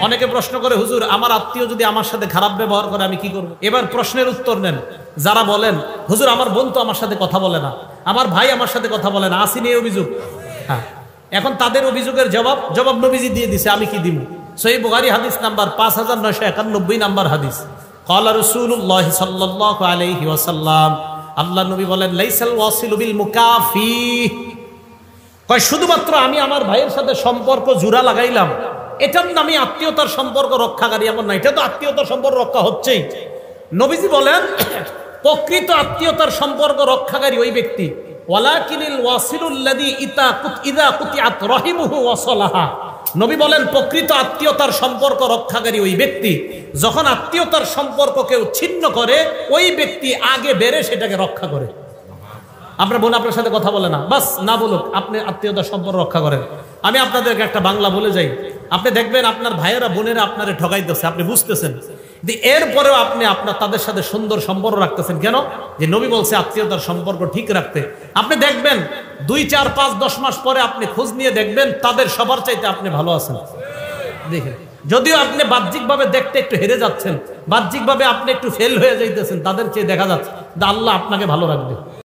অনেকে প্রশ্ন করে, হুজুর আমার আত্মীয় যদি আমার সাথে খারাপ ব্যবহার করে আমি কি করব? এবার প্রশ্নের উত্তর নেন। যারা বলেন হুজুর আমার বোন তো আমার সাথে কথা বলে না, আমার ভাই আমার সাথে কথা বলে না, আসেনি এই অভিযোগ? হ্যাঁ, এখন তাদের অভিযোগের জবাব নবীজি দিয়ে দিছে, আমি কি দিব? সহিহ বুখারী হাদিস নাম্বার 5991 নাম্বার হাদিস। ক্বালা রাসূলুল্লাহ সাল্লাল্লাহু আলাইহি ওয়াসাল্লাম, আল্লাহ নবী বলেন, লাইসাল ওয়াসিলু বিল মুকাফি, কয় শুধুমাত্র আমি আমার ভাইয়ের সাথে সম্পর্ক জোড়া লাগাইলাম এটার নামে আত্মীয়তার সম্পর্ক রক্ষাকারী এমন না। এটা তো আত্মীয়তার সম্পর্ক রক্ষা হচ্ছেই। নবীজি বলেন প্রকৃত আত্মীয়তার সম্পর্ক রক্ষাকারী ওই ব্যক্তি, ওয়ালাকিনিল ওয়াসিলুল্লাযী ইযা কুতিআত রাহিমুহু ওয়াসালাহা। নবী বলেন প্রকৃত আত্মীয়তার সম্পর্ক রক্ষাকারী ওই ব্যক্তি, যখন আত্মীয়তার সম্পর্ক কেউ ছিন্ন করে ওই ব্যক্তি আগে বেড়ে সেটাকে রক্ষা করে। আপনার বোন আপনার সাথে কথা বলে না, বাস না বলুক, আপনি আত্মীয়তার সম্পর্ক রক্ষা করেন। আমি আপনাদেরকে একটা বাংলা বলে যাই, আপনি দেখবেন আপনার ভাইয়েরা বোনেরা আপনারে ঠকাইতেছে, আপনি বুঝতেছেন, এরপরেও আপনি তাদের সাথে সুন্দর সম্পর্ক রাখতেছেন কেন? যে নবী বলছে আত্মীয়তার সম্পর্ক ঠিক রাখতে। আপনি দেখবেন 2, 4, 5, 10 মাস পরে আপনি খোঁজ নিয়ে দেখবেন তাদের সবার চাইতে আপনি ভালো আছেন। দেখেন, যদিও আপনি বাহ্যিকভাবে দেখতে একটু হেরে যাচ্ছেন, বাহ্যিকভাবে আপনি একটু ফেল হয়ে যাইতেছেন, তাদের চেয়ে দেখা যাচ্ছে আল্লাহ আপনাকে ভালো রাখবে।